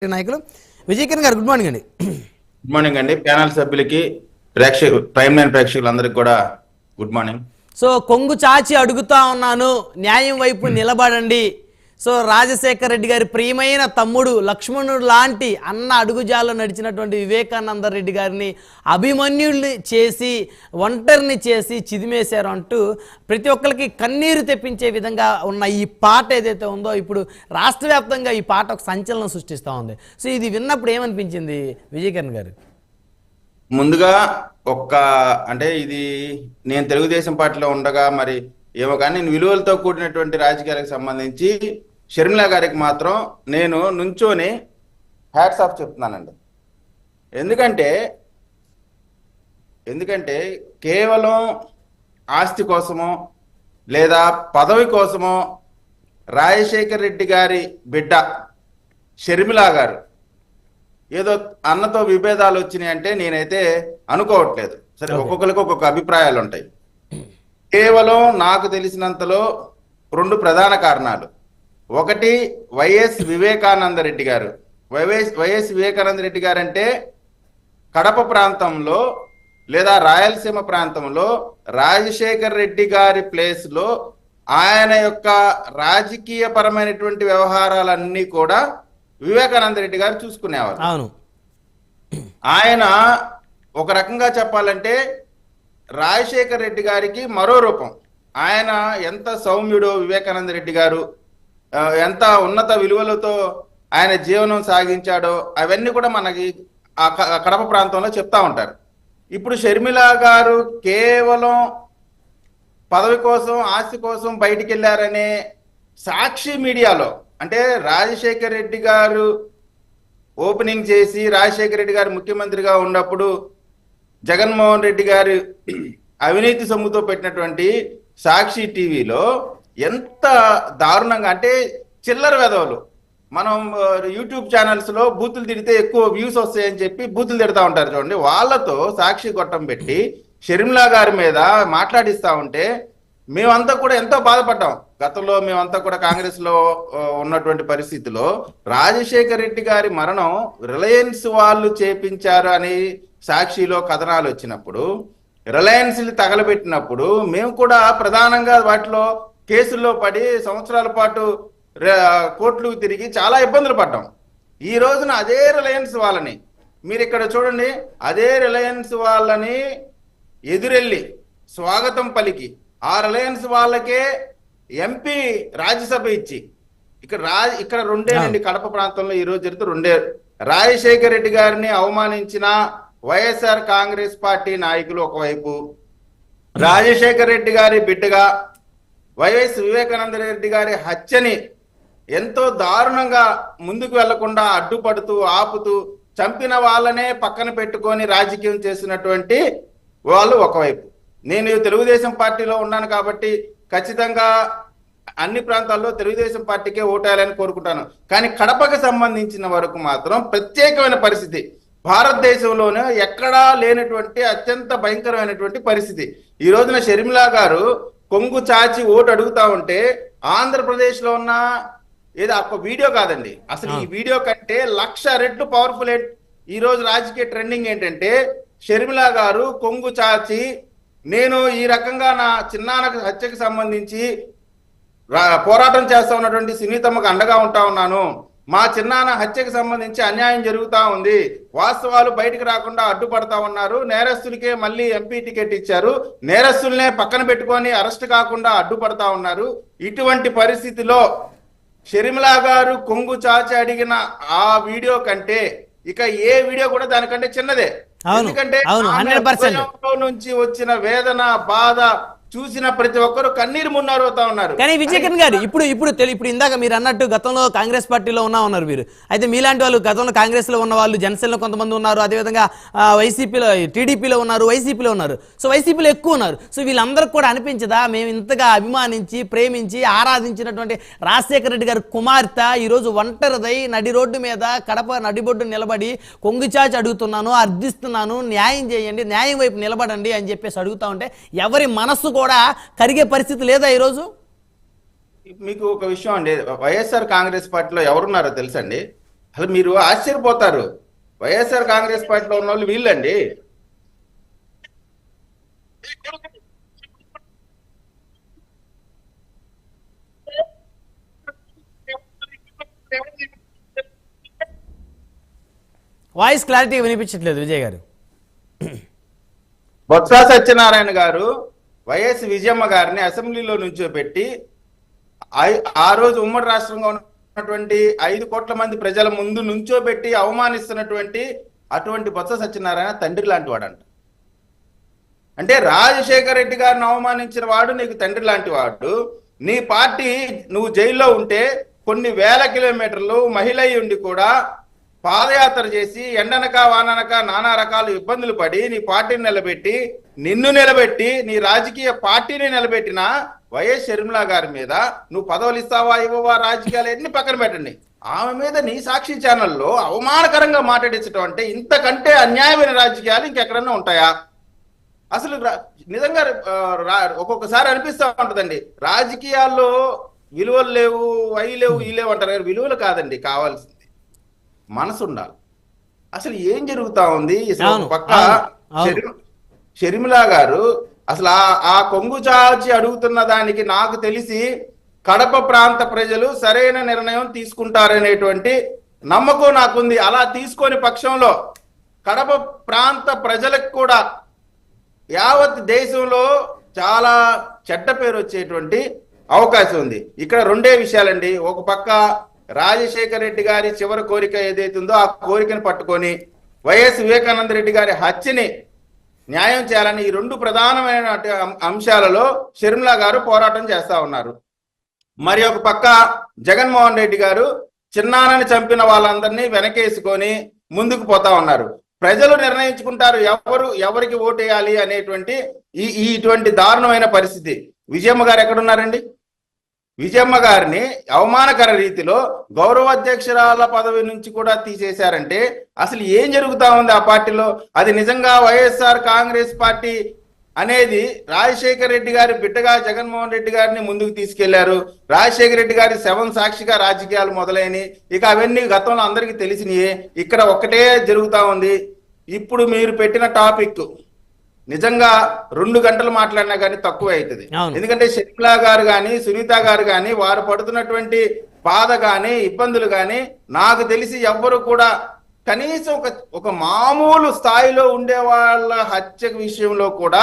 నాయకులు విజయకిరణ్ గారు good morning అండి. గుడ్ మార్నింగ్ అండి. ప్యానల్ సభ్యులకి ప్రైమ్ లైన్ ప్రేక్షకులందరికీ కూడా గుడ్ మార్నింగ్. సో కొంగు చాచి అడుగుతా ఉన్నాను, న్యాయం వైపు నిలబడండి. సో రాజశేఖర రెడ్డి గారి ప్రియమైన తమ్ముడు లక్ష్మణుడు లాంటి అన్న అడుగుజాల్లో నడిచినటువంటి వివేకానంద రెడ్డి గారిని అభిమన్యుల్ని చేసి ఒంటరిని చేసి చిదిమేశారు అంటూ ప్రతి ఒక్కరికి కన్నీరు తెప్పించే విధంగా ఉన్న ఈ పాట ఏదైతే ఉందో ఇప్పుడు రాష్ట్ర వ్యాప్తంగా ఈ పాట ఒక సంచలనం సృష్టిస్తూ ఉంది. సో ఇది విన్నప్పుడు ఏమనిపించింది విజయకిరణ్ గారు? ముందుగా అంటే ఇది నేను తెలుగుదేశం పార్టీలో ఉండగా మరి ఏమో కానీ నేను విలువలతో కూడినటువంటి రాజకీయాలకు సంబంధించి షర్మిల గారికి మాత్రం నేను నుంచోని హ్యాట్స్ ఆఫ్ చెప్తున్నానండి. ఎందుకంటే కేవలం ఆస్తి కోసమో లేదా పదవి కోసమో రాజశేఖర్ రెడ్డి గారి బిడ్డ షర్మిల గారు ఏదో అన్నతో విభేదాలు వచ్చినాయి అంటే నేనైతే అనుకోవట్లేదు. సరే, ఒక్కొక్కరికి ఒక్కొక్క అభిప్రాయాలు ఉంటాయి. కేవలం నాకు తెలిసినంతలో రెండు ప్రధాన కారణాలు. ఒకటి, వైఎస్ వివేకానంద రెడ్డి గారు. వైఎస్ వివేకానంద రెడ్డి గారు అంటే కడప ప్రాంతంలో లేదా రాయలసీమ ప్రాంతంలో రాజశేఖర్ రెడ్డి గారి ప్లేస్లో ఆయన యొక్క రాజకీయ పరమైనటువంటి వ్యవహారాలన్నీ కూడా వివేకానంద రెడ్డి గారు చూసుకునేవారు. అవును, ఆయన ఒక రకంగా చెప్పాలంటే రాజశేఖర్ రెడ్డి గారికి మరో రూపం. ఆయన ఎంత సౌమ్యుడో వివేకానంద రెడ్డి గారు, ఎంత ఉన్నత విలువలతో ఆయన జీవనం సాగించాడో అవన్నీ కూడా మనకి ఆ కడప ప్రాంతంలో చెప్తా ఉంటారు. ఇప్పుడు షర్మిల గారు కేవలం పదవి కోసం ఆస్తి కోసం బయటికి వెళ్ళారనే సాక్షి మీడియాలో, అంటే రాజశేఖర్ రెడ్డి గారు ఓపెనింగ్ చేసి రాజశేఖర్ రెడ్డి గారు ముఖ్యమంత్రిగా ఉన్నప్పుడు జగన్మోహన్ రెడ్డి గారు అవినీతి సొమ్ముతో పెట్టినటువంటి సాక్షి టీవీలో ఎంత దారుణంగా, అంటే చిల్లర వెధవలు, మనం యూట్యూబ్ ఛానల్స్ లో బూతులు తిడితే ఎక్కువ వ్యూస్ వస్తాయని చెప్పి బూతులు తిడతా ఉంటారు చూడండి, వాళ్ళతో సాక్షి గొట్టం పెట్టి షర్మిల గారి మీద మాట్లాడిస్తా ఉంటే మేమంతా కూడా ఎంతో బాధపడ్డాం. గతంలో మేమంతా కూడా కాంగ్రెస్ లో ఉన్నటువంటి పరిస్థితిలో రాజశేఖర్ రెడ్డి గారి మరణం రిలయన్స్ వాళ్ళు చేపించారు అని సాక్షిలో కథనాలు వచ్చినప్పుడు, రిలయన్స్ తగలబెట్టినప్పుడు మేము కూడా ప్రధానంగా వాటిలో కేసుల్లో పడి సంవత్సరాల పాటు కోర్టులకు తిరిగి చాలా ఇబ్బందులు పడ్డాం. ఈ రోజున అదే రిలయన్స్ వాళ్ళని మీరు ఇక్కడ చూడండి, అదే రిలయన్స్ వాళ్ళని ఎదురెళ్ళి స్వాగతం పలికి ఆ రిలయన్స్ వాళ్ళకే ఎంపీ రాజ్యసభ ఇచ్చి ఇక్కడ రెండేనండి కడప ప్రాంతంలో ఈ రోజు జరుగుతూ రాజశేఖర్ రెడ్డి గారిని అవమానించిన వైఎస్ఆర్ కాంగ్రెస్ పార్టీ నాయకులు ఒకవైపు, రాజశేఖర్ రెడ్డి గారి బిడ్డగా వైఎస్ వివేకానంద రెడ్డి గారి హత్యని ఎంతో దారుణంగా ముందుకు వెళ్లకుండా అడ్డుపడుతూ ఆపుతూ చంపిన వాళ్ళనే పక్కన పెట్టుకొని రాజకీయం చేసినటువంటి వాళ్ళు ఒకవైపు. నేను తెలుగుదేశం పార్టీలో ఉన్నాను కాబట్టి ఖచ్చితంగా అన్ని ప్రాంతాల్లో తెలుగుదేశం పార్టీకే ఓటేయాలని కోరుకుంటాను. కానీ కడపకు సంబంధించిన వరకు మాత్రం ప్రత్యేకమైన పరిస్థితి, భారతదేశంలోనే ఎక్కడా లేనటువంటి అత్యంత భయంకరమైనటువంటి పరిస్థితి. ఈ రోజున షర్మిల గారు కొంగు చాచి ఓటు అడుగుతా ఉంటే ఆంధ్రప్రదేశ్ లో ఉన్న ఏదో ఒక వీడియో కాదండి, అసలు ఈ వీడియో కంటే 1,00,000 రెట్లు పవర్ఫుల్. ఈ రోజు రాజకీయ ట్రెండింగ్ ఏంటంటే షర్మిల గారు కొంగు చాచి నేను ఈ రకంగా నా చిన్నాన్న హత్యకు సంబంధించి పోరాటం చేస్తా ఉన్నటువంటి సునీతమ్మకు అండగా ఉంటా ఉన్నాను, మా చిన్నాన్న హత్యకు సంబంధించి అన్యాయం జరుగుతా ఉంది, వాస్తవాలు బయటకు రాకుండా అడ్డుపడతా ఉన్నారు, నేరస్తులకే మళ్ళీ ఎంపీ టికెట్ ఇచ్చారు, నేరస్తులనే పక్కన పెట్టుకొని అరెస్ట్ కాకుండా అడ్డుపడతా ఉన్నారు. ఇటువంటి పరిస్థితిలో షర్మిల గారు కొంగు చాచి అడిగిన ఆ వీడియో కంటే ఇక ఏ వీడియో కూడా దానికంటే చిన్నదే. ఎందుకంటే నుంచి వచ్చిన వేదన బాధ చూసిన ప్రతి ఒక్కరు కన్నీరు మున్నారుతా ఉన్నారు. కానీ విజయకిరణ్ గారు ఇప్పుడు ఇందాక మీరు అన్నట్టు గతంలో కాంగ్రెస్ పార్టీలో ఉన్నారు మీరు, అయితే మీలాంటి వాళ్ళు గతంలో కాంగ్రెస్ లో ఉన్న వాళ్ళు జనసేనలో కొంతమంది ఉన్నారు, అదేవిధంగా వైసీపీలో టీడీపీలో ఉన్నారు, వైసీపీలో ఉన్నారు, సో వైసీపీలో ఎక్కువ ఉన్నారు. సో వీళ్ళందరికీ కూడా అనిపించదా మేము ఇంతగా అభిమానించి ప్రేమించి ఆరాధించినటువంటి రాజశేఖర రెడ్డి గారి కుమార్తె ఈరోజు ఒంటరిదై నడి రోడ్డు మీద కడప నడిబొడ్డు నిలబడి కొంగుచాచి అడుగుతున్నాను, అర్థిస్తున్నాను, న్యాయం చేయండి, న్యాయం వైపు నిలబడండి అని చెప్పేసి అడుగుతా ఉంటే ఎవరి మనస్సు కూడా కరిగే పరిస్థితి లేదా ఈరోజు? మీకు ఒక విషయం అండి, వైఎస్ఆర్ కాంగ్రెస్ పార్టీలో ఎవరున్నారో తెలుసండి? అసలు మీరు ఆశ్చర్యపోతారు. వైఎస్ఆర్ కాంగ్రెస్ పార్టీలో ఉన్న వాళ్ళు వీళ్ళండి. వాయిస్ క్లారిటీ వినిపించట్లేదు విజయ్ గారు. బొత్స సత్యనారాయణ గారు వైఎస్ విజయమ్మ గారిని అసెంబ్లీలో నుంచోబెట్టి ఆ రోజు ఉమ్మడి రాష్ట్రంగా ఉన్నటువంటి 5 కోట్ల మంది ప్రజల ముందు నుంచోబెట్టి అవమానిస్తున్నటువంటి అటువంటి బొత్స సత్యనారాయణ తండ్రి లాంటి వాడంట. అంటే రాజశేఖర రెడ్డి గారిని అవమానించిన వాడు నీకు తండ్రి లాంటి వాడు. నీ పార్టీ నువ్వు జైల్లో ఉంటే కొన్ని వేల కిలోమీటర్లు మహిళ ఉండి కూడా పాదయాత్ర చేసి ఎండనక వాననక నానా రకాల ఇబ్బందులు పడి నీ పార్టీని నిలబెట్టి నిన్ను నిలబెట్టి నీ రాజకీయ పార్టీని నిలబెట్టిన వైఎస్ షర్మిల గారి మీద నువ్వు పదవులు ఇస్తావా ఇవ్వవా రాజకీయాలు ఎన్ని పక్కన పెట్టండి, ఆమె మీద నీ సాక్షి ఛానల్లో అవమానకరంగా మాట్లాడించడం అంటే ఇంతకంటే అన్యాయమైన రాజకీయాలు ఇంకెక్కడన్నా ఉంటాయా? అసలు నిజంగా ఒక్కొక్కసారి అనిపిస్తూ ఉంటుందండి, రాజకీయాల్లో విలువలు లేవు, అవి లేవు, ఈ లేవు అంటారు. విలువలు కాదండి కావాల్సింది, మనసు ఉండాలి. అసలు ఏం జరుగుతా ఉంది? పక్క షర్మిల గారు అసలు ఆ కొంగు చాచి అడుగుతున్న దానికి నాకు తెలిసి కడప ప్రాంత ప్రజలు సరైన నిర్ణయం తీసుకుంటారనేటువంటి నమ్మకం నాకుంది. అలా తీసుకొని పక్షంలో కడప ప్రాంత ప్రజలకు కూడా యావత్ దేశంలో చాలా చెడ్డ పేరు వచ్చేటువంటి అవకాశం ఉంది. ఇక్కడ రెండే విషయాలండి. ఒక పక్క రాజశేఖర రెడ్డి గారి చివరి కోరిక ఏదైతుందో ఆ కోరికను పట్టుకొని వైఎస్ వివేకానంద రెడ్డి గారి హత్యని న్యాయం చేయాలని ఈ 2 ప్రధానమైన అంశాలలో షర్మిల గారు పోరాటం చేస్తా ఉన్నారు. మరి ఒక పక్క జగన్మోహన్ రెడ్డి గారు చిన్నానని చంపిన వాళ్ళందరినీ వెనకేసుకొని ముందుకు పోతా ఉన్నారు. ప్రజలు నిర్ణయించుకుంటారు ఎవరికి ఓటేయాలి అనేటువంటి ఇటువంటి దారుణమైన పరిస్థితి. విజయమ్మ గారు ఎక్కడున్నారండి? విజయమ్మ గారిని అవమానకర రీతిలో గౌరవాధ్యక్షురాల పదవి నుంచి కూడా తీసేశారంటే అసలు ఏం జరుగుతా ఉంది ఆ పార్టీలో? అది నిజంగా వైఎస్ఆర్ కాంగ్రెస్ పార్టీ అనేది రాజశేఖర రెడ్డి గారి బిడ్డగా జగన్మోహన్ రెడ్డి గారిని ముందుకు తీసుకెళ్లారు. రాజశేఖర రెడ్డి గారి శవం సాక్షిగా రాజకీయాలు మొదలైనవి. ఇక అవన్నీ గతంలో అందరికీ తెలిసినయే. ఇక్కడ ఒక్కటే జరుగుతా ఉంది. ఇప్పుడు మీరు పెట్టిన టాపిక్ నిజంగా 2 గంటలు మాట్లాడినా కానీ తక్కువ అవుతుంది. ఎందుకంటే షర్మిల గారు కానీ సునీత గారు కానీ వారు పడుతున్నటువంటి బాధ కానీ ఇబ్బందులు కానీ నాకు తెలిసి ఎవ్వరు కూడా కనీసం ఒక మామూలు స్థాయిలో ఉండే వాళ్ళ హత్య విషయంలో కూడా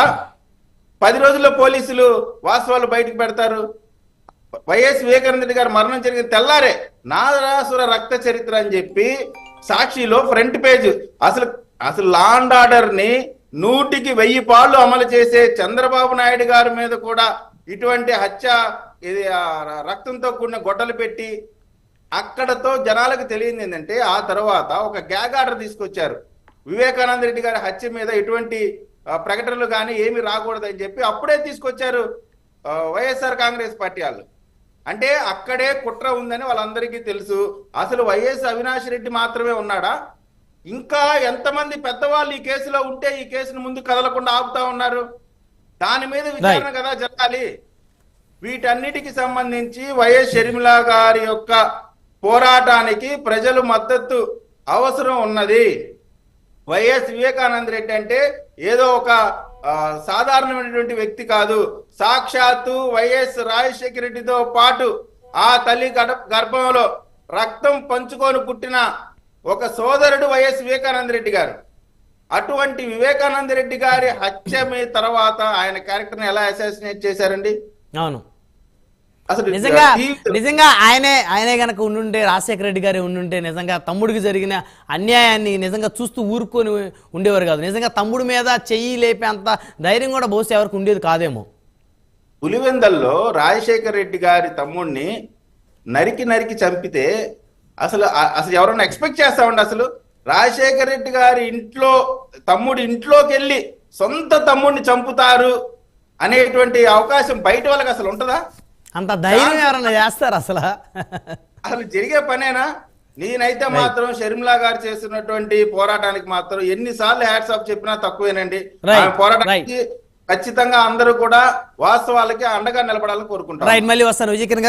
10 రోజుల్లో పోలీసులు వాస్తవాలు బయటకు పెడతారు. వైఎస్ వివేకానంద రెడ్డి గారు మరణం జరిగిన తెల్లారే నారాసుర రక్త చరిత్ర అని చెప్పి సాక్షిలో ఫ్రంట్ పేజ్ అసలు లా అండ్ ఆర్డర్ ని 100కి 1000 పాళ్ళు అమలు చేసే చంద్రబాబు నాయుడు గారి మీద కూడా ఇటువంటి హత్య రక్తంతో కూడిన గొడ్డలు పెట్టి అక్కడతో జనాలకు తెలియంది ఏంటంటే ఆ తర్వాత ఒక గ్యాగ్ ఆర్డర్ తీసుకొచ్చారు. వివేకానంద రెడ్డి గారి హత్య మీద ఎటువంటి ప్రకటనలు కానీ ఏమి రాకూడదని చెప్పి అప్పుడే తీసుకొచ్చారు వైఎస్ఆర్ కాంగ్రెస్ పార్టీ వాళ్ళు. అంటే అక్కడే కుట్ర ఉందని వాళ్ళందరికీ తెలుసు. అసలు వైఎస్ అవినాష్ రెడ్డి మాత్రమే ఉన్నాడా? ఇంకా ఎంతమంది పెద్దవాళ్ళు ఈ కేసులో ఉంటే ఈ కేసును ముందు కదలకుండా ఆపుతా ఉన్నారు? దాని మీద విచారణ కదా జరగాలి. వీటన్నిటికి సంబంధించి వైఎస్ షర్మిల గారి యొక్క పోరాటానికి ప్రజలు మద్దతు అవసరం ఉన్నది. వైఎస్ వివేకానంద రెడ్డి అంటే ఏదో ఒక సాధారణమైనటువంటి వ్యక్తి కాదు. సాక్షాత్తు వైఎస్ రాజశేఖర రెడ్డితో పాటు ఆ తల్లి గర్భంలో రక్తం పంచుకొని పుట్టిన ఒక సోదరుడు వైఎస్ వివేకానంద రెడ్డి గారు. అటువంటి వివేకానంద రెడ్డి గారి హత్య మీద తర్వాత ఆయన క్యారెక్టర్ని ఎలా అసాసినేట్ చేశారండి? అవును, అసలు నిజంగా ఆయనే గనక ఉండుంటే, రాజశేఖర రెడ్డి గారి ఉండుంటే నిజంగా తమ్ముడికి జరిగిన అన్యాయాన్ని నిజంగా చూస్తూ ఊరుకొని ఉండేవారు కాదు. నిజంగా తమ్ముడి మీద చెయ్యి లేపేంత ధైర్యం కూడా బహుశా ఎవరికి ఉండేది కాదేమో. పులివెందల్లో రాజశేఖర రెడ్డి గారి తమ్ముడిని నరికి చంపితే అసలు ఎవరన్నా ఎక్స్పెక్ట్ చేస్తామండి? అసలు రాజశేఖర రెడ్డి గారి తమ్ముడి ఇంట్లోకి వెళ్ళి సొంత తమ్ముడిని చంపుతారు అనేటువంటి అవకాశం బయట వాళ్ళకి అసలు ఉంటుందా? అంత ధైర్యం ఎవరన్నా చేస్తారు? అసలు జరిగే పనేనా? నేనైతే మాత్రం షర్మిల గారు చేస్తున్నటువంటి పోరాటానికి మాత్రం ఎన్నిసార్లు హ్యాట్స్ ఆఫ్ చెప్పినా తక్కువేనండి. పోరాటానికి ఖచ్చితంగా అందరూ కూడా వాస్తవాలకి అండగా నిలబడాలని కోరుకుంటారు. మళ్ళీ వస్తాను విజయ్ కిరణ్ గారు.